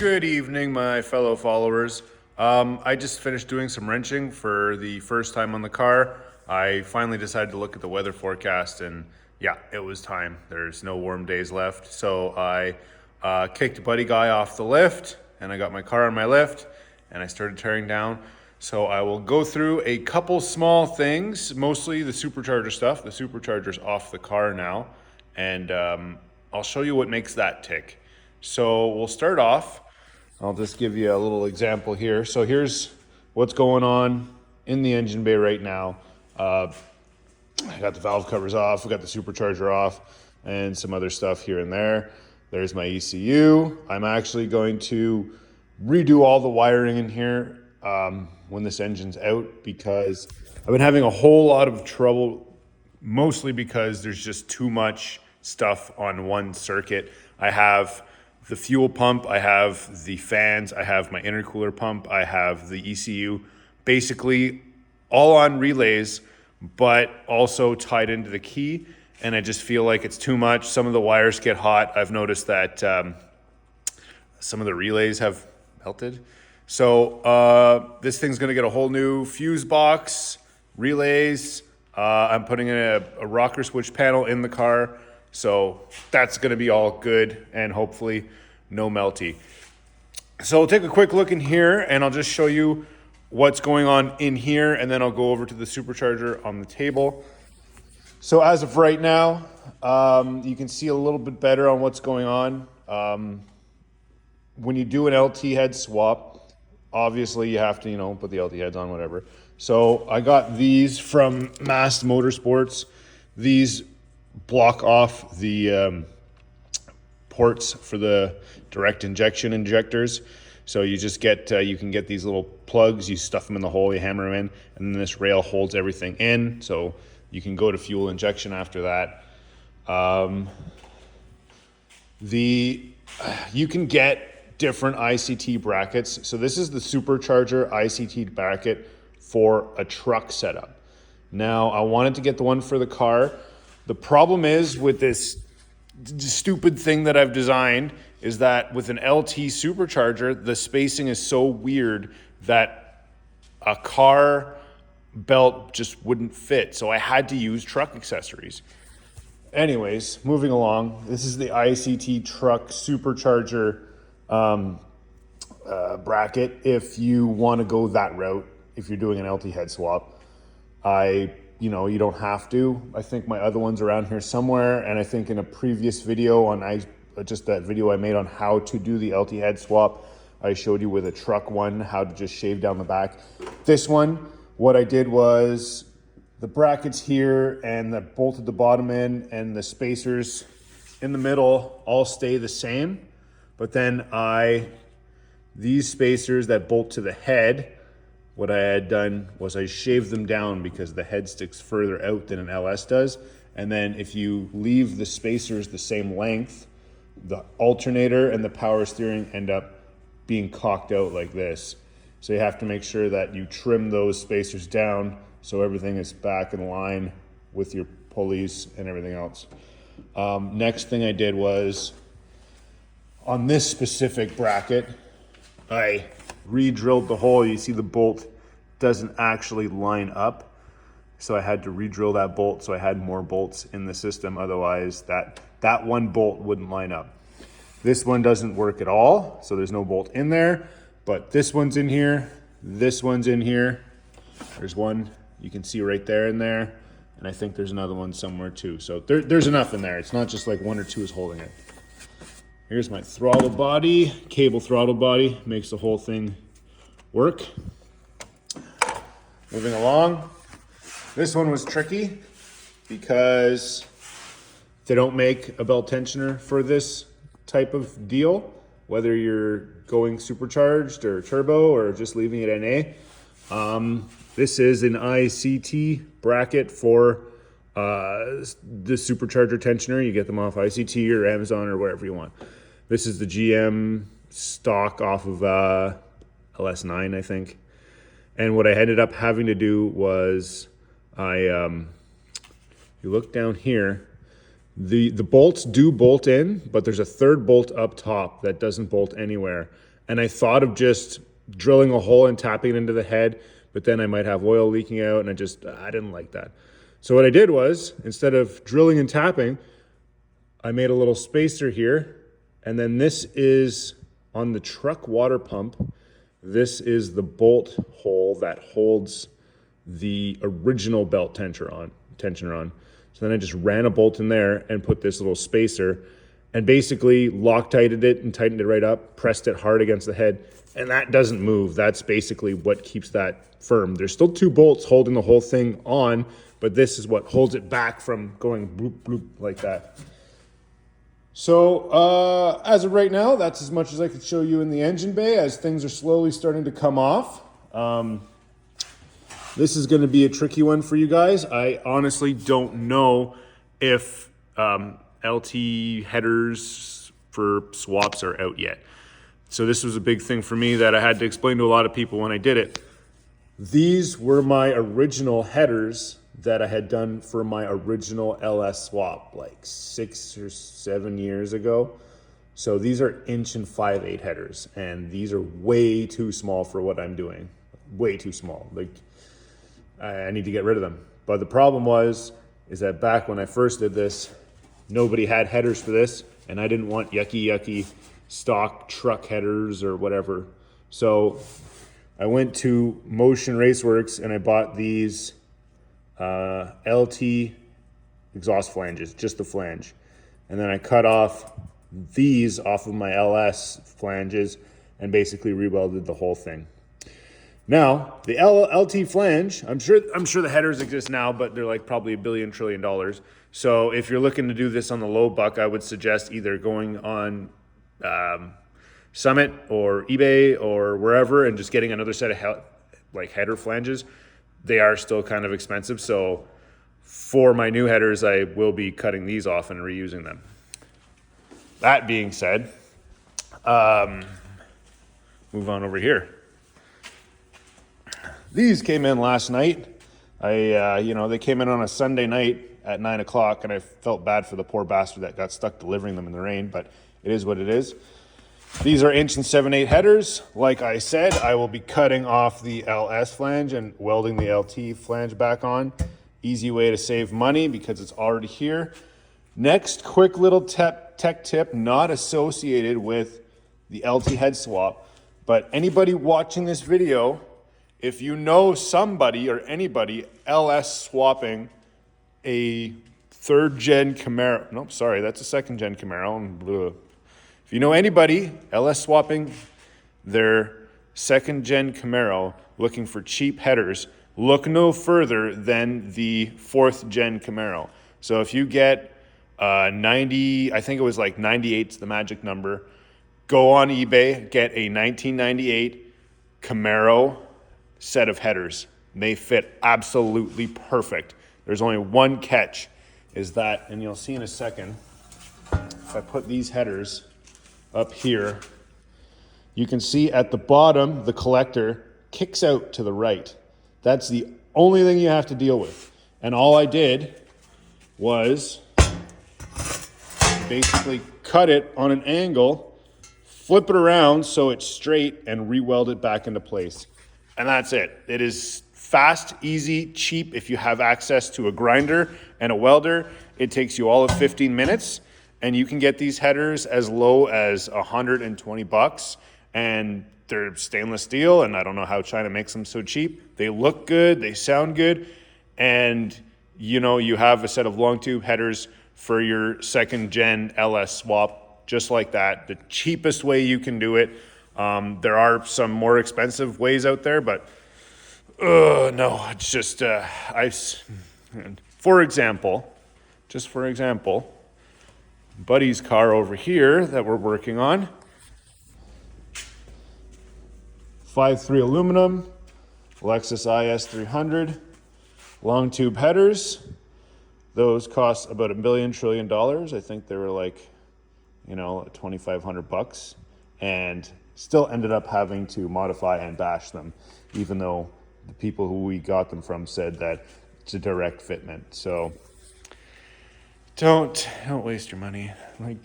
Good evening, my fellow followers. I just finished doing some wrenching for the first time on the car. I finally decided to look at the weather forecast, and yeah, it was time. There's no warm days left. So I kicked a buddy guy off the lift, and I got my car on my lift, and I started tearing down. So I will go through a couple small things, mostly the supercharger stuff. The supercharger's off the car now, and I'll show you what makes that tick. So we'll start off. I'll just give you a little example here. So here's what's going on in the engine bay right now. I got the valve covers off, we got the supercharger off, and some other stuff here and there. There's my ECU. I'm actually going to redo all the wiring in here when this engine's out, because I've been having a whole lot of trouble, mostly because there's just too much stuff on one circuit. I have the fuel pump, I have the fans, I have my intercooler pump, I have the ECU, basically all on relays, but also tied into the key. And I just feel like it's too much. Some of the wires get hot. I've noticed that some of the relays have melted. So this thing's gonna get a whole new fuse box, relays. I'm putting in a rocker switch panel in the car. So that's gonna be all good and hopefully no melty. So I'll take a quick look in here and I'll just show you what's going on in here, and then I'll go over to the supercharger on the table. So as of right now, you can see a little bit better on what's going on. When you do an LT head swap, obviously you have to, put the LT heads on, whatever. So I got these from Mass Motorsports. These block off the ports for the direct injection injectors. So you just get, you can get these little plugs, you stuff them in the hole, you hammer them in, and then this rail holds everything in. So you can go to fuel injection after that. You can get different ICT brackets. So this is the supercharger ICT bracket for a truck setup. Now I wanted to get the one for the car. The problem is with this stupid thing that I've designed is that with an LT supercharger, the spacing is so weird that a car belt just wouldn't fit. So I had to use truck accessories. Anyways, moving along, this is the ICT truck supercharger bracket. If you want to go that route, if you're doing an LT head swap, you don't have to. I think my other one's around here somewhere, and I think in a previous video just that video I made on how to do the LT head swap, I showed you with a truck one how to just shave down the back. This one, what I did was the brackets here and that bolted the bottom in and the spacers in the middle all stay the same, but then these spacers that bolt to the head, what I had done was I shaved them down because the head sticks further out than an LS does. And then if you leave the spacers the same length, the alternator and the power steering end up being cocked out like this. So you have to make sure that you trim those spacers down so everything is back in line with your pulleys and everything else. Next thing I did was on this specific bracket, I re-drilled the hole. You see the bolt doesn't actually line up. So I had to re-drill that bolt so I had more bolts in the system. Otherwise that one bolt wouldn't line up. This one doesn't work at all. So there's no bolt in there, but this one's in here. This one's in here. There's one you can see right there in there. And I think there's another one somewhere too. So there's enough in there. It's not just like one or two is holding it. Here's my throttle body, cable throttle body, makes the whole thing work. Moving along. This one was tricky because they don't make a belt tensioner for this type of deal, whether you're going supercharged or turbo or just leaving it NA. This is an ICT bracket for the supercharger tensioner. You get them off ICT or Amazon or wherever you want. This is the GM stock off of LS9, I think. And what I ended up having to do was you look down here, the bolts do bolt in, but there's a third bolt up top that doesn't bolt anywhere. And I thought of just drilling a hole and tapping it into the head, but then I might have oil leaking out, and I didn't like that. So what I did was, instead of drilling and tapping, I made a little spacer here, and then this is on the truck water pump. This is the bolt hole that holds the original belt tensioner on. So then I just ran a bolt in there and put this little spacer and basically Loctited it and tightened it right up, pressed it hard against the head, and that doesn't move. That's basically what keeps that firm. There's still 2 bolts holding the whole thing on, but this is what holds it back from going bloop, bloop like that. So as of right now, that's as much as I could show you in the engine bay as things are slowly starting to come off. This is going to be a tricky one for you guys. I honestly don't know if LT headers for swaps are out yet. So this was a big thing for me that I had to explain to a lot of people when I did it. These were my original headers that I had done for my original LS swap like 6 or 7 years ago. So these are 1.5" headers, and these are way too small for what I'm doing. Way too small. Like, I need to get rid of them. But the problem is that back when I first did this, nobody had headers for this, and I didn't want yucky stock truck headers or whatever. So I went to Motion Raceworks and I bought these LT exhaust flanges, just the flange. And then I cut off these off of my LS flanges and basically rewelded the whole thing. Now, the LT flange, I'm sure the headers exist now, but they're like probably $1 billion trillion. So if you're looking to do this on the low buck, I would suggest either going on Summit or eBay or wherever and just getting another set of header flanges. They are still kind of expensive. So for my new headers, I will be cutting these off and reusing them. That being said, move on over here. These came in last night. They came in on a Sunday night at 9 o'clock, and I felt bad for the poor bastard that got stuck delivering them in the rain, but it is what it is. These are 1 7/8" headers. Like I said, I will be cutting off the LS flange and welding the LT flange back on. Easy way to save money because it's already here. Next, quick little tech tip, not associated with the LT head swap, but anybody watching this video, if you know somebody or anybody LS swapping a 3rd gen Camaro, nope, sorry, that's a 2nd gen Camaro. If you know anybody LS swapping their 2nd gen Camaro looking for cheap headers, look no further than the 4th gen Camaro. So if you get 90, I think it was like 98's the magic number, go on eBay, get a 1998 Camaro set of headers. They fit absolutely perfect. There's only one catch, is that, and you'll see in a second, if I put these headers up here, you can see at the bottom, the collector kicks out to the right. That's the only thing you have to deal with. And all I did was basically cut it on an angle, flip it around so it's straight, and re-weld it back into place. And that's it. It is fast, easy, cheap. If you have access to a grinder and a welder, it takes you all of 15 minutes, and you can get these headers as low as $120, and they're stainless steel, and I don't know how China makes them so cheap. They look good, they sound good, and you have a set of long tube headers for your 2nd gen LS swap, just like that. The cheapest way you can do it. There are some more expensive ways out there, but no, it's just, for example, Buddy's car over here that we're working on, 5.3 aluminum, Lexus IS 300, long tube headers. Those cost about $1 billion trillion. I think they were like, $2,500, and still ended up having to modify and bash them, even though the people who we got them from said that it's a direct fitment. So don't waste your money. Like,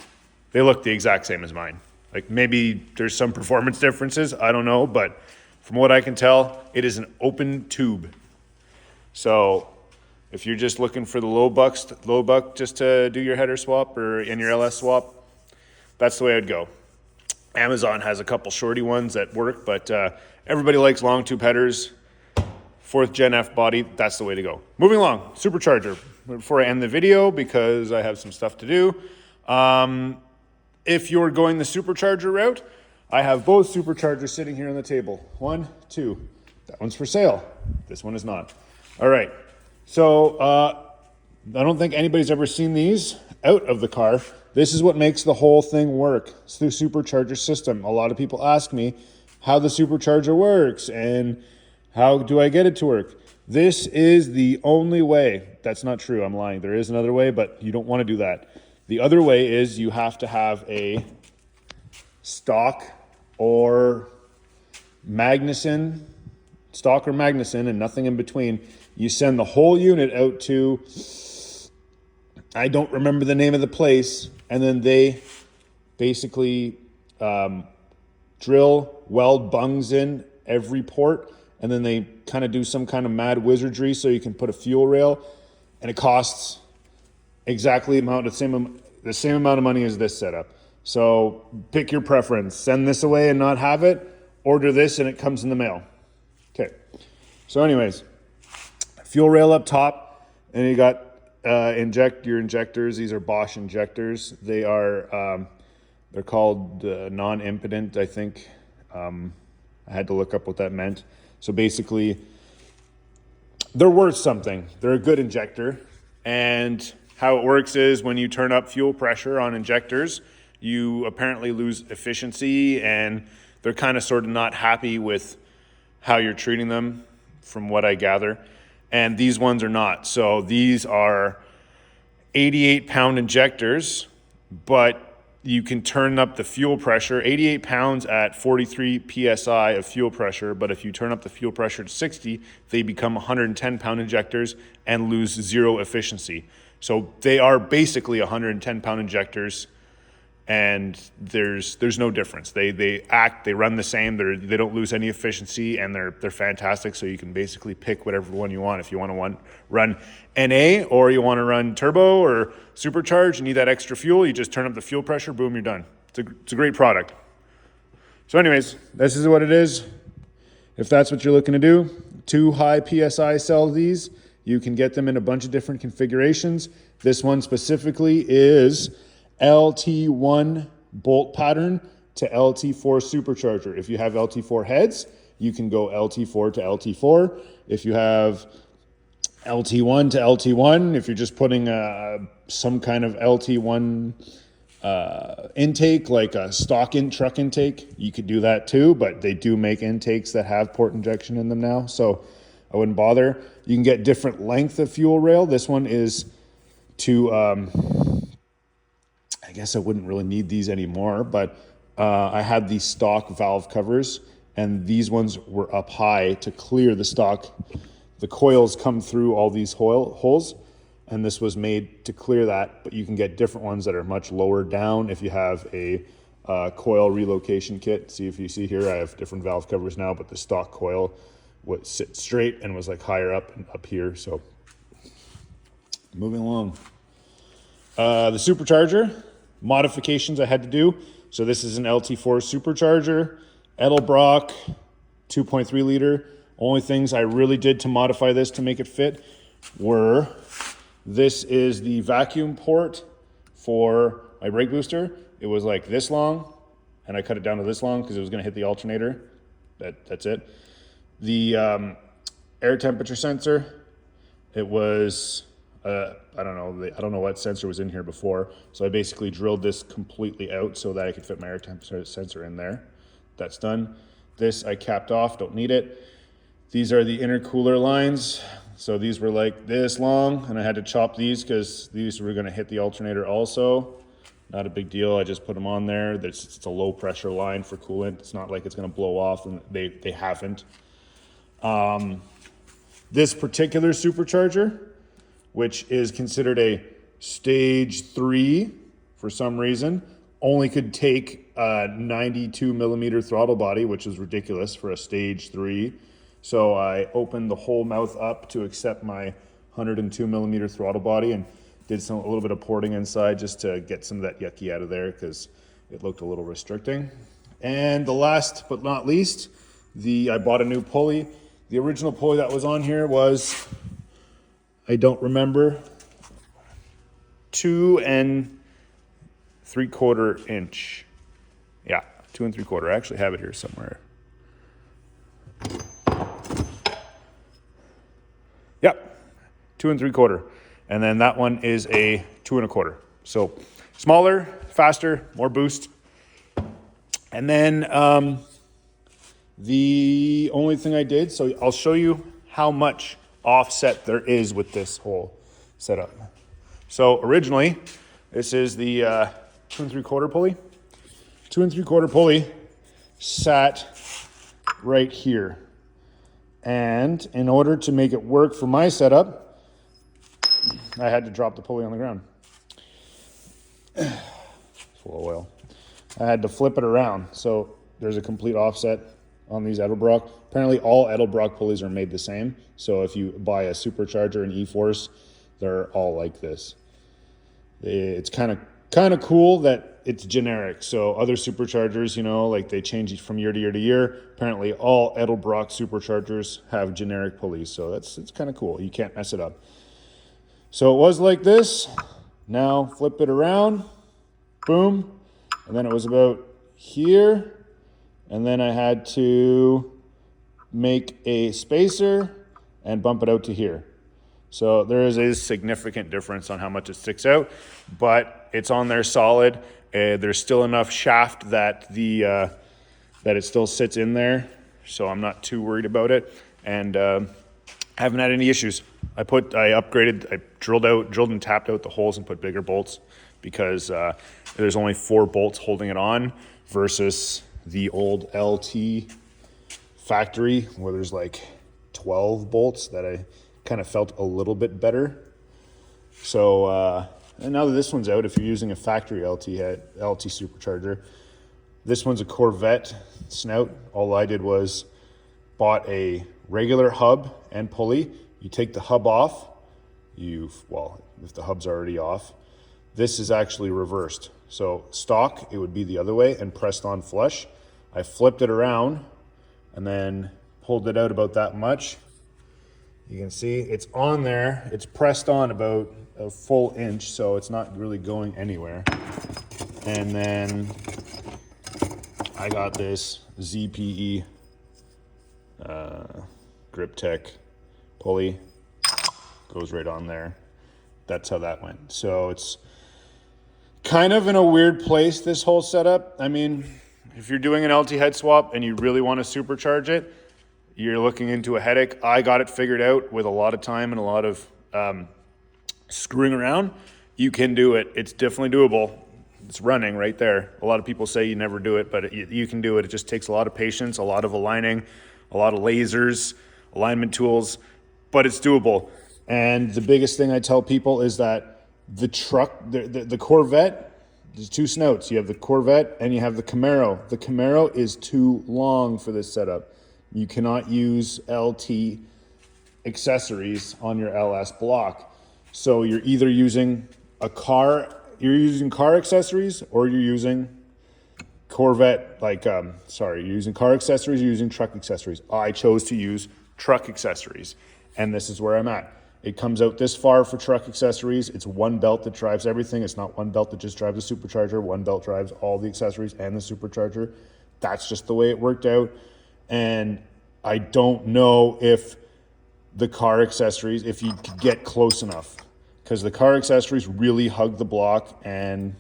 they look the exact same as mine. Like maybe there's some performance differences, I don't know, but from what I can tell, it is an open tube. So if you're just looking for the low buck just to do your header swap or in your LS swap, that's the way I'd go. Amazon has a couple shorty ones that work, but everybody likes long tube headers. 4th Gen F body, that's the way to go. Moving along, supercharger. Before I end the video, because I have some stuff to do, if you're going the supercharger route, I have both superchargers sitting here on the table. 1, 2. That one's for sale. This one is not. All right. So I don't think anybody's ever seen these out of the car. This is what makes the whole thing work. It's the supercharger system. A lot of people ask me how the supercharger works and how do I get it to work. This is the only way. That's not true. I'm lying. There is another way, but you don't want to do that. The other way is you have to have a stock or Magnuson, and nothing in between. You send the whole unit out to, I don't remember the name of the place, and then they basically drill, weld bungs in every port, and then they kind of do some kind of mad wizardry so you can put a fuel rail, and it costs exactly the same amount of money as this setup. So pick your preference. Send this away and not have it. Order this and it comes in the mail. Okay. So anyways, fuel rail up top, and you got your injectors. These are Bosch injectors. They are they're called non-impedant, I think. I had to look up what that meant. So basically, they're worth something. They're a good injector, and how it works is when you turn up fuel pressure on injectors, you apparently lose efficiency, and they're kind of sort of not happy with how you're treating them, from what I gather. And these ones are not. So these are 88-pound injectors, but you can turn up the fuel pressure, 88 pounds at 43 PSI of fuel pressure, but if you turn up the fuel pressure to 60, they become 110-pound injectors and lose zero efficiency. So they are basically 110-pound injectors, and there's no difference. They run the same. They don't lose any efficiency, and they're fantastic. So you can basically pick whatever one you want. If you want to run NA, or you want to run turbo or supercharged, you need that extra fuel, you just turn up the fuel pressure, boom, you're done. It's a great product. So anyways, this is what it is. If that's what you're looking to do, 2 high PSI cell these. You can get them in a bunch of different configurations. This one specifically is LT1 bolt pattern to LT4 supercharger. If you have LT4 heads, you can go LT4 to LT4. If you have LT1 to LT1, if you're just putting some kind of LT1 intake, like a stock truck intake, you could do that too, but they do make intakes that have port injection in them now, so I wouldn't bother. You can get different length of fuel rail. This one is to, I guess I wouldn't really need these anymore, but I had these stock valve covers, and these ones were up high to clear the stock. The coils come through all these holes, and this was made to clear that, but you can get different ones that are much lower down if you have a coil relocation kit. See, if you see here, I have different valve covers now, but the stock coil would sit straight and was like higher up and up here. So moving along. The supercharger modifications I had to do. So this is an LT4 supercharger, Edelbrock, 2.3 liter. Only things I really did to modify this to make it fit were, this is the vacuum port for my brake booster. It was like this long, and I cut it down to this long because it was going to hit the alternator. That's it. The air temperature sensor, it was, I don't know what sensor was in here before. So I basically drilled this completely out so that I could fit my air temperature sensor in there. That's done. This I capped off, don't need it. These are the intercooler lines. So these were like this long, and I had to chop these because these were going to hit the alternator also. Not a big deal. I just put them on there. It's a low pressure line for coolant. It's not like it's going to blow off, and they haven't. This particular supercharger, which is considered a stage 3 for some reason, only could take a 92 millimeter throttle body, which is ridiculous for a stage 3. So I opened the whole mouth up to accept my 102 millimeter throttle body and did a little bit of porting inside just to get some of that yucky out of there because it looked a little restricting. And the last but not least, I bought a new pulley. The original pulley that was on here was, I don't remember, 2 3/4 inch. Yeah, 2 3/4. I actually have it here somewhere. Yep, 2 3/4. And then that one is a 2 1/4. So smaller, faster, more boost. And then the only thing I did, so I'll show you how much offset there is with this whole setup. So originally, this is the 2 3/4 pulley. 2 3/4 pulley sat right here. And in order to make it work for my setup, I had to drop the pulley on the ground. Full of oil. I had to flip it around. So there's a complete offset on these Edelbrock. Apparently all Edelbrock pulleys are made the same. So if you buy a supercharger and E-Force, they're all like this. It's kind of cool that it's generic. So other superchargers, you know, like they change it from year to year to year. Apparently all Edelbrock superchargers have generic pulleys. So it's kind of cool. You can't mess it up. So it was like this. Now flip it around. Boom. And then it was about here. And then I had to make a spacer and bump it out to here. So there is a significant difference on how much it sticks out, but it's on there solid. There's still enough shaft that that it still sits in there, so I'm not too worried about it, and haven't had any issues. I upgraded, I drilled and tapped out the holes and put bigger bolts because there's only 4 bolts holding it on versus the old LT factory where there's like 12 bolts that I kind of felt a little bit better. So and now that this one's out, if you're using a factory LT supercharger, this one's a Corvette snout. All I did was bought a regular hub and pulley. You take the hub off, if the hub's already off, this is actually reversed. So stock, it would be the other way and pressed on flush. I flipped it around and then pulled it out about that much. You can see it's on there. It's pressed on about a full inch, so it's not really going anywhere. And then I got this ZPE Grip Tech pulley. Goes right on there. That's how that went. So it's kind of in a weird place, this whole setup. I mean, if you're doing an LT head swap and you really want to supercharge it, you're looking into a headache. I got it figured out with a lot of time and a lot of screwing around. You can do it. It's definitely doable. It's running right there. A lot of people say you never do it, but you can do it. It just takes a lot of patience, a lot of aligning, a lot of lasers, alignment tools, but it's doable. And the biggest thing I tell people is that the truck, the Corvette, there's 2 snouts. You have the Corvette and you have the Camaro. The Camaro is too long for this setup. You cannot use LT accessories on your LS block. So you're either using car accessories, or you're using Corvette, you're using car accessories, you're using truck accessories. I chose to use truck accessories, and this is where I'm at. It comes out this far for truck accessories. It's one belt that drives everything. It's not one belt that just drives the supercharger. One belt drives all the accessories and the supercharger. That's just the way it worked out. And I don't know if the car accessories, if you could get close enough, because the car accessories really hug the block, and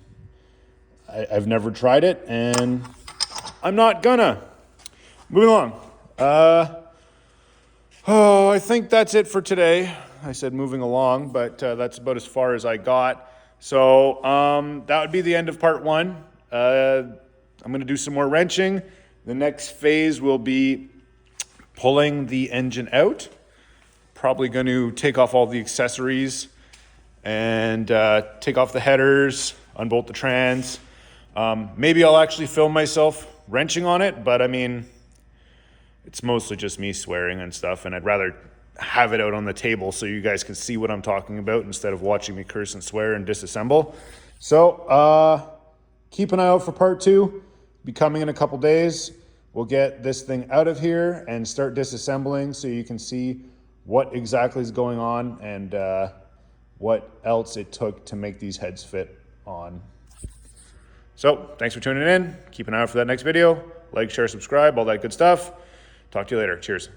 I've never tried it, and I'm not gonna. Moving along. I think that's it for today. I said moving along, but that's about as far as I got. So that would be the end of part 1. I'm going to do some more wrenching. The next phase will be pulling the engine out. Probably going to take off all the accessories and take off the headers, unbolt the trans. Maybe I'll actually film myself wrenching on it, but I mean, it's mostly just me swearing and stuff, and I'd rather have it out on the table so you guys can see what I'm talking about instead of watching me curse and swear and disassemble. So, keep an eye out for part 2. Be coming in a couple days. We'll get this thing out of here and start disassembling so you can see what exactly is going on and what else it took to make these heads fit on. So, thanks for tuning in. Keep an eye out for that next video. Like, share, subscribe, all that good stuff. Talk to you later. Cheers.